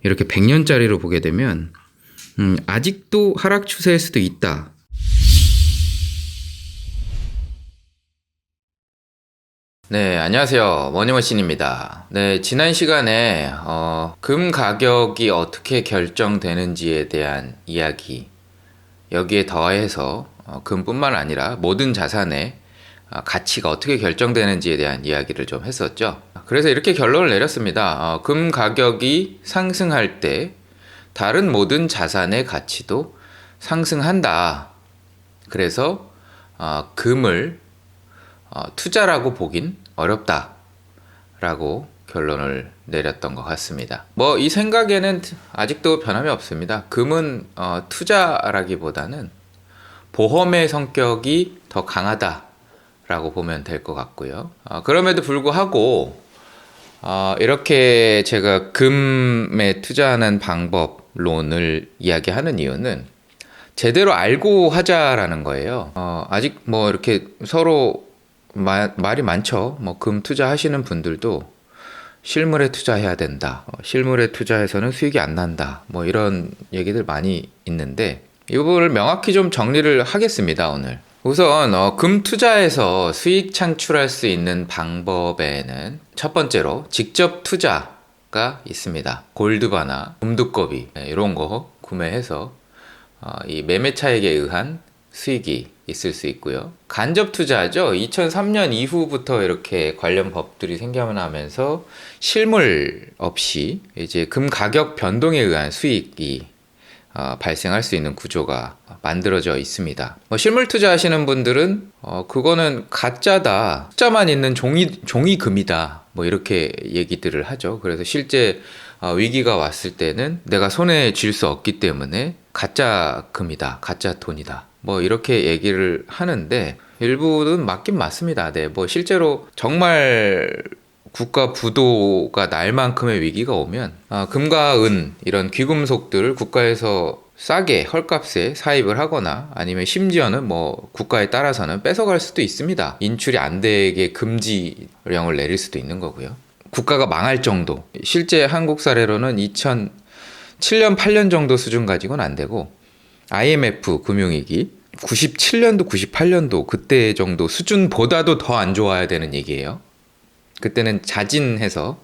이렇게 100년짜리로 보게 되면 아직도 하락 추세일 수도 있다. 네, 안녕하세요. 머니머신입니다. 네, 지난 시간에 금 가격이 어떻게 결정되는지에 대한 이야기, 여기에 더해서 금뿐만 아니라 모든 자산의 가치가 어떻게 결정되는지에 대한 이야기를 좀 했었죠. 그래서 이렇게 결론을 내렸습니다. 금 가격이 상승할 때 다른 모든 자산의 가치도 상승한다. 그래서 금을 투자라고 보긴 어렵다 라고 결론을 내렸던 것 같습니다. 뭐 이 생각에는 아직도 변함이 없습니다. 금은 투자라기보다는 보험의 성격이 더 강하다 라고 보면 될 것 같고요. 그럼에도 불구하고 이렇게 제가 금에 투자하는 방법론을 이야기하는 이유는 제대로 알고 하자라는 거예요. 아직 뭐 이렇게 서로 말이 많죠. 뭐 금 투자하시는 분들도 실물에 투자해야 된다. 실물에 투자해서는 수익이 안 난다. 뭐 이런 얘기들 많이 있는데 이거를 명확히 좀 정리를 하겠습니다, 오늘. 우선 금 투자에서 수익 창출할 수 있는 방법에는 첫 번째로 직접 투자가 있습니다. 골드바나 금두꺼비 이런 거 구매해서 이 매매 차익에 의한 수익이 있을 수 있고요. 간접 투자죠. 2003년 이후부터 이렇게 관련 법들이 생겨나면서 실물 없이 이제 금 가격 변동에 의한 수익이 발생할 수 있는 구조가 만들어져 있습니다. 실물 투자하시는 분들은 그거는 가짜다, 숫자만 있는 종이금이다, 뭐 이렇게 얘기들을 하죠. 그래서 실제 위기가 왔을 때는 내가 손에 쥘 수 없기 때문에 가짜 금이다, 가짜 돈이다, 뭐 이렇게 얘기를 하는데 일부는 맞긴 맞습니다. 네, 뭐 실제로 정말 국가 부도가 날 만큼의 위기가 오면 금과 은 이런 귀금속들을 국가에서 싸게 헐값에 사입을 하거나 아니면 심지어는 뭐 국가에 따라서는 뺏어갈 수도 있습니다. 인출이 안 되게 금지령을 내릴 수도 있는 거고요. 국가가 망할 정도, 실제 한국 사례로는 2007년 8년 정도 수준 가지고는 안 되고 IMF 금융위기 97년도 98년도 그때 정도 수준보다도 더 안 좋아야 되는 얘기예요. 그때는 자진해서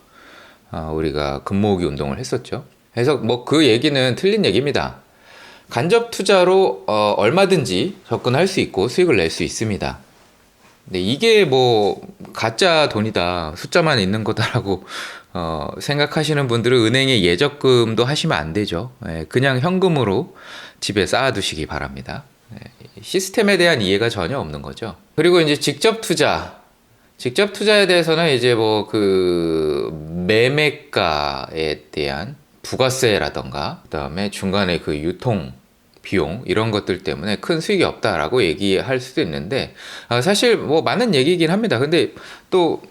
우리가 금모으기 운동을 했었죠. 그래서 뭐 그 얘기는 틀린 얘기입니다. 간접 투자로 얼마든지 접근할 수 있고 수익을 낼 수 있습니다. 근데 이게 뭐 가짜 돈이다, 숫자만 있는 거다라고 생각하시는 분들은 은행에 예적금도 하시면 안 되죠. 그냥 현금으로 집에 쌓아두시기 바랍니다. 시스템에 대한 이해가 전혀 없는 거죠. 그리고 이제 직접 투자에 대해서는 이제 뭐 그 매매가에 대한 부가세라던가 그다음에 중간에 그 유통 비용 이런 것들 때문에 큰 수익이 없다라고 얘기할 수도 있는데 사실 뭐 많은 얘기이긴 합니다. 근데 또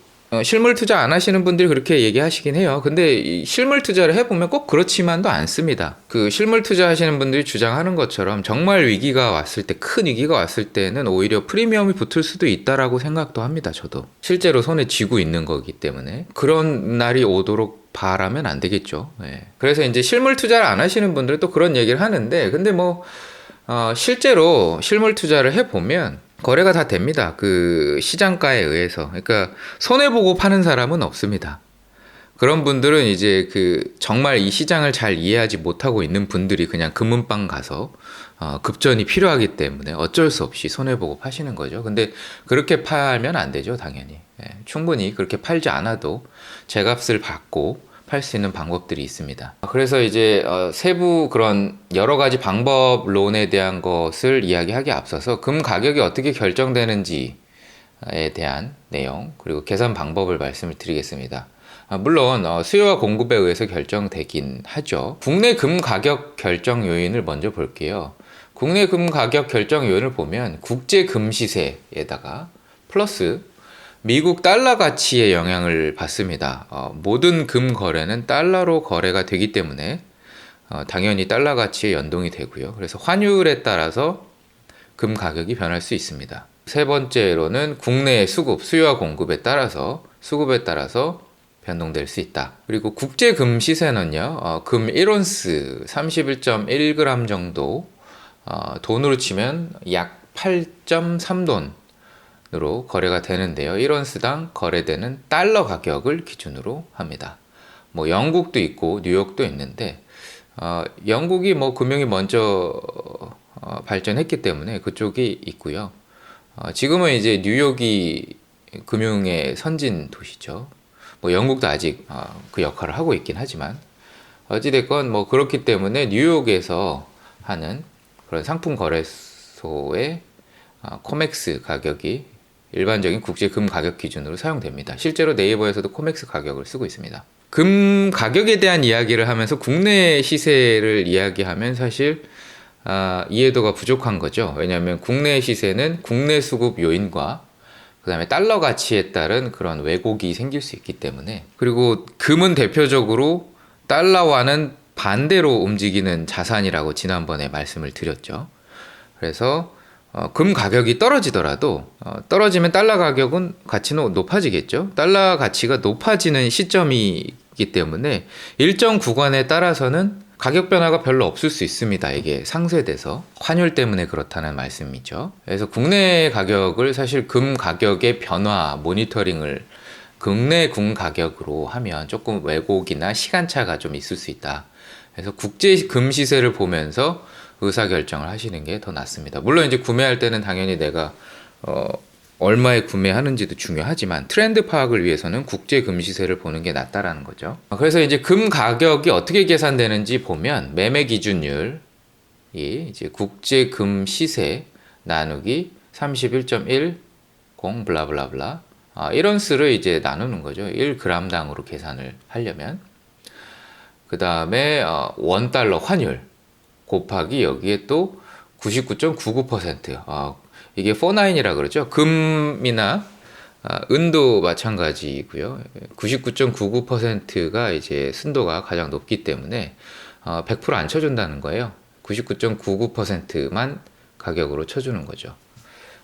실물 투자 안 하시는 분들이 그렇게 얘기하시긴 해요. 근데 이 실물 투자를 해보면 꼭 그렇지만도 않습니다. 그 실물 투자하시는 분들이 주장하는 것처럼 정말 위기가 왔을 때, 큰 위기가 왔을 때는 오히려 프리미엄이 붙을 수도 있다라고 생각도 합니다. 저도 실제로 손에 쥐고 있는 거기 때문에 그런 날이 오도록 바라면 안 되겠죠. 그래서 이제 실물 투자를 안 하시는 분들은 또 그런 얘기를 하는데, 근데 뭐 실제로 실물 투자를 해보면 거래가 다 됩니다. 그 시장가에 의해서. 그러니까 손해보고 파는 사람은 없습니다. 그런 분들은 이제 그 정말 이 시장을 잘 이해하지 못하고 있는 분들이 그냥 금은방 가서 급전이 필요하기 때문에 어쩔 수 없이 손해보고 파시는 거죠. 근데 그렇게 팔면 안 되죠, 당연히. 충분히 그렇게 팔지 않아도 제값을 받고 팔 수 있는 방법들이 있습니다. 그래서 이제 세부 그런 여러 가지 방법론에 대한 것을 이야기하기에 앞서서 금 가격이 어떻게 결정되는지에 대한 내용 그리고 계산 방법을 말씀을 드리겠습니다. 물론 수요와 공급에 의해서 결정되긴 하죠. 국내 금 가격 결정 요인을 먼저 볼게요. 국내 금 가격 결정 요인을 보면 국제 금 시세에다가 플러스 미국 달러 가치의 영향을 받습니다. 모든 금 거래는 달러로 거래가 되기 때문에 당연히 달러 가치에 연동이 되고요. 그래서 환율에 따라서 금 가격이 변할 수 있습니다. 3번째로는 국내의 수급, 수요와 공급에 따라서 변동될 수 있다. 그리고 국제 금 시세는요, 금 1온스 31.1g 정도, 돈으로 치면 약 8.3돈으로 거래가 되는데요. 1온스당 거래되는 달러 가격을 기준으로 합니다. 뭐 영국도 있고 뉴욕도 있는데, 영국이 뭐 금융이 먼저 발전했기 때문에 그쪽이 있고요. 지금은 이제 뉴욕이 금융의 선진 도시죠. 뭐 영국도 아직 그 역할을 하고 있긴 하지만 어찌됐건 뭐 그렇기 때문에 뉴욕에서 하는 그런 상품 거래소의 코맥스 가격이 일반적인 국제 금 가격 기준으로 사용됩니다. 실제로 네이버에서도 코맥스 가격을 쓰고 있습니다. 금 가격에 대한 이야기를 하면서 국내 시세를 이야기하면 사실 이해도가 부족한 거죠. 왜냐하면 국내 시세는 국내 수급 요인과 그 다음에 달러 가치에 따른 그런 왜곡이 생길 수 있기 때문에, 그리고 금은 대표적으로 달러와는 반대로 움직이는 자산이라고 지난번에 말씀을 드렸죠. 그래서 금 가격이 떨어지더라도 떨어지면 달러 가격은 가치는 높아지겠죠. 달러 가치가 높아지는 시점이기 때문에 일정 구간에 따라서는 가격 변화가 별로 없을 수 있습니다. 이게 상쇄돼서 환율 때문에 그렇다는 말씀이죠. 그래서 국내 가격을 사실 금 가격의 변화 모니터링을 국내 금 가격으로 하면 조금 왜곡이나 시간차가 좀 있을 수 있다. 그래서 국제 금 시세를 보면서 의사결정을 하시는 게 더 낫습니다. 물론 이제 구매할 때는 당연히 내가 얼마에 구매하는지도 중요하지만 트렌드 파악을 위해서는 국제 금 시세를 보는 게 낫다라는 거죠. 그래서 이제 금 가격이 어떻게 계산되는지 보면 매매 기준율이 이제 국제 금 시세 나누기 31.10 블라블라블라 이런 수를 이제 나누는 거죠. 1g당으로 계산을 하려면 그 다음에 원달러 환율 곱하기 여기에 또 99.99% 이게 49이라 그러죠. 금이나 은도 마찬가지고요. 99.99%가 이제 순도가 가장 높기 때문에 100% 안 쳐준다는 거예요. 99.99%만 가격으로 쳐주는 거죠.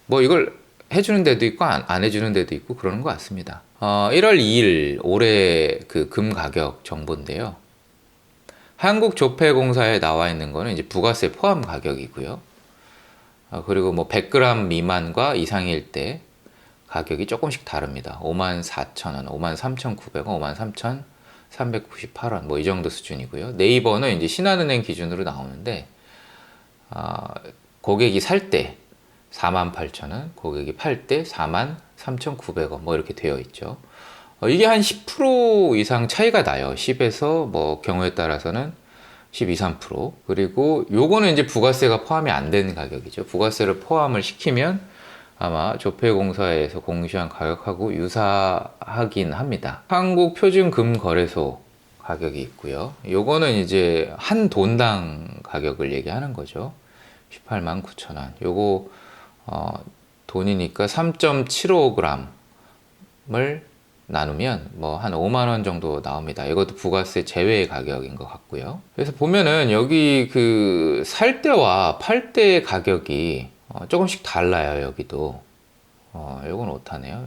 뭐 이걸 해주는 데도 있고 안 해주는 데도 있고 그러는 것 같습니다. 1월 2일 올해 그 금 가격 정보인데요. 한국조폐공사에 나와 있는 거는 이제 부가세 포함 가격이고요. 그리고 뭐 100g 미만과 이상일 때 가격이 조금씩 다릅니다. 54,000원, 53,900원, 53,398원 뭐 이 정도 수준이고요. 네이버는 이제 신한은행 기준으로 나오는데 고객이 살 때 48,000원, 고객이 팔 때 43,900원 뭐 이렇게 되어 있죠. 이게 한 10% 이상 차이가 나요. 10에서 뭐 경우에 따라서는 12, 3%. 그리고 요거는 이제 부가세가 포함이 안 된 가격이죠. 부가세를 포함을 시키면 아마 조폐공사에서 공시한 가격하고 유사하긴 합니다. 한국표준금거래소 가격이 있고요. 요거는 이제 한 돈당 가격을 얘기하는 거죠. 18만 9천원. 요거 돈이니까 3.75g을 나누면 뭐 한 5만 원 정도 나옵니다. 이것도 부가세 제외의 가격인 것 같고요. 그래서 보면은 여기 그 살 때와 팔 때 가격이 조금씩 달라요. 여기도 이건 오타네요.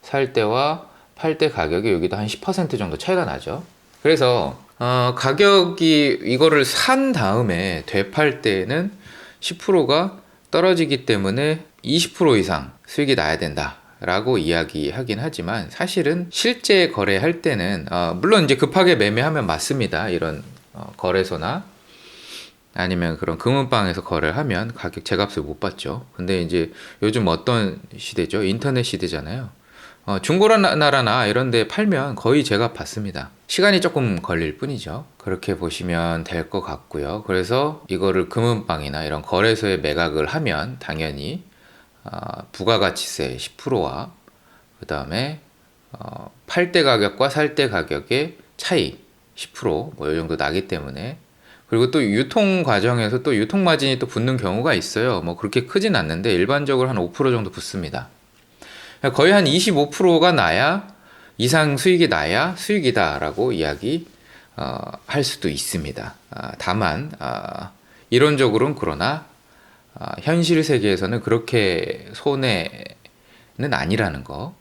살 때와 팔 때 가격이 여기도 한 10% 정도 차이가 나죠. 그래서 가격이 이거를 산 다음에 되팔 때는 10%가 떨어지기 때문에 20% 이상 수익이 나야 된다 라고 이야기하긴 하지만 사실은 실제 거래할 때는 물론 이제 급하게 매매하면 맞습니다. 이런 거래소나 아니면 그런 금은방에서 거래를 하면 가격 제값을 못 받죠. 근데 이제 요즘 어떤 시대죠? 인터넷 시대잖아요. 중고나라나 이런 데 팔면 거의 제값 받습니다. 시간이 조금 걸릴 뿐이죠. 그렇게 보시면 될 것 같고요. 그래서 이거를 금은방이나 이런 거래소에 매각을 하면 당연히 부가가치세 10%와 그 다음에 팔 때 가격과 살 때 가격의 차이 10%뭐 이 정도 나기 때문에, 그리고 또 유통 과정에서 또 유통 마진이 또 붙는 경우가 있어요. 뭐 그렇게 크진 않는데 일반적으로 한 5% 정도 붙습니다. 거의 한 25%가 나야 이상 수익이 나야 수익이다 라고 이야기 할 수도 있습니다. 다만 이론적으로는 그러나 현실 세계에서는 그렇게 손해는 아니라는 거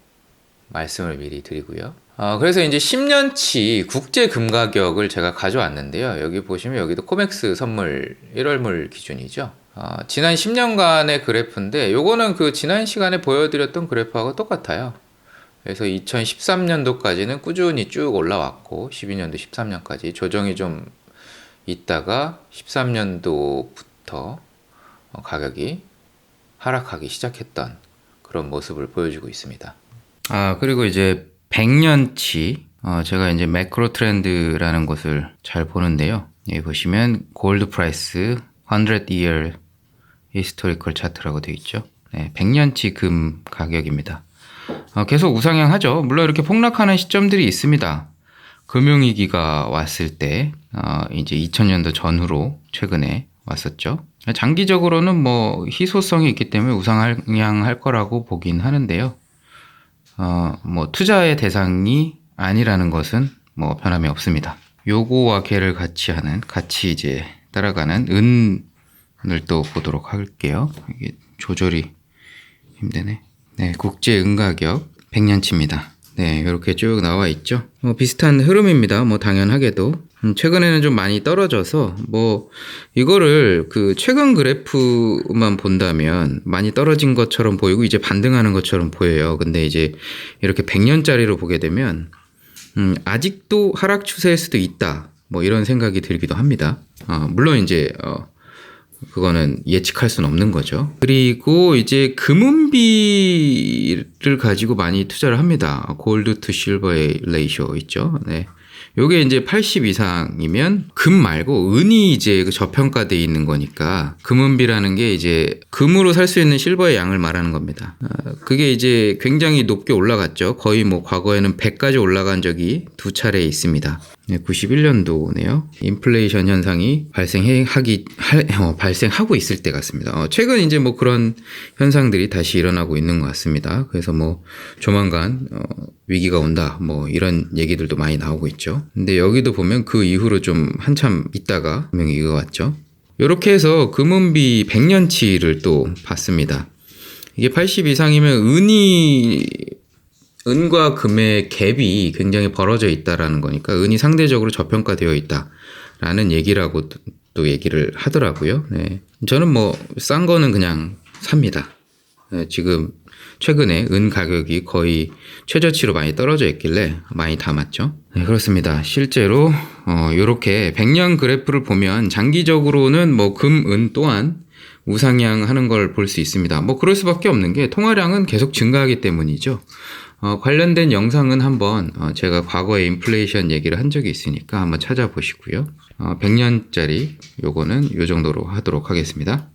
말씀을 미리 드리고요. 그래서 이제 10년치 국제 금 가격을 제가 가져왔는데요. 여기 보시면 여기도 코맥스 선물 1월물 기준이죠. 지난 10년간의 그래프인데 요거는 그 지난 시간에 보여드렸던 그래프하고 똑같아요. 그래서 2013년도까지는 꾸준히 쭉 올라왔고 12년도 13년까지 조정이 좀 있다가 13년도부터 가격이 하락하기 시작했던 그런 모습을 보여주고 있습니다. 그리고 이제 100년치 제가 이제 매크로 트렌드라는 것을 잘 보는데요. 여기 보시면 골드 프라이스 100 year 히스토리컬 차트라고 되어 있죠. 네, 100년치 금 가격입니다. 계속 우상향하죠. 물론 이렇게 폭락하는 시점들이 있습니다. 금융위기가 왔을 때 이제 2000년도 전후로 최근에 왔었죠. 장기적으로는 뭐 희소성이 있기 때문에 우상향할 거라고 보긴 하는데요. 뭐 투자의 대상이 아니라는 것은 뭐 변함이 없습니다. 요거와 걔를 같이 이제 따라가는 은을 또 보도록 할게요. 이게 조절이 힘드네. 네, 국제 은 가격 100년치입니다. 네, 이렇게 쭉 나와 있죠. 비슷한 흐름입니다. 뭐 당연하게도 최근에는 좀 많이 떨어져서 뭐 이거를 그 최근 그래프만 본다면 많이 떨어진 것처럼 보이고 이제 반등하는 것처럼 보여요. 근데 이제 이렇게 100년짜리로 보게 되면 아직도 하락 추세일 수도 있다. 뭐 이런 생각이 들기도 합니다. 물론 이제 그거는 예측할 수는 없는 거죠. 그리고 이제 금은비를 가지고 많이 투자를 합니다. 골드 투 실버의 레이쇼 있죠. 네. 요게 이제 80 이상이면 금 말고 은이 이제 저평가되어 있는 거니까 금은비라는 게 이제 금으로 살 수 있는 실버의 양을 말하는 겁니다. 그게 이제 굉장히 높게 올라갔죠. 거의 뭐 과거에는 100까지 올라간 적이 두 차례 있습니다. 네, 91년도네요. 인플레이션 현상이 발생하고 있을 때 같습니다. 최근 이제 뭐 그런 현상들이 다시 일어나고 있는 것 같습니다. 그래서 뭐 조만간 위기가 온다 뭐 이런 얘기들도 많이 나오고 있죠. 근데 여기도 보면 그 이후로 좀 한참 있다가 분명히 이거 왔죠. 이렇게 해서 금은비 100년치를 또 봤습니다. 이게 80 이상이면 은과 금의 갭이 굉장히 벌어져 있다라는 거니까 은이 상대적으로 저평가되어 있다라는 얘기라고 또 얘기를 하더라고요. 네. 저는 뭐 싼 거는 그냥 삽니다. 네, 지금 최근에 은 가격이 거의 최저치로 많이 떨어져 있길래 많이 담았죠. 네, 그렇습니다. 실제로 이렇게 100년 그래프를 보면 장기적으로는 뭐 금, 은 또한 우상향하는 걸 볼 수 있습니다. 뭐 그럴 수밖에 없는 게 통화량은 계속 증가하기 때문이죠. 관련된 영상은 한번 제가 과거에 인플레이션 얘기를 한 적이 있으니까 한번 찾아보시고요. 100년짜리 요거는 요 정도로 하도록 하겠습니다.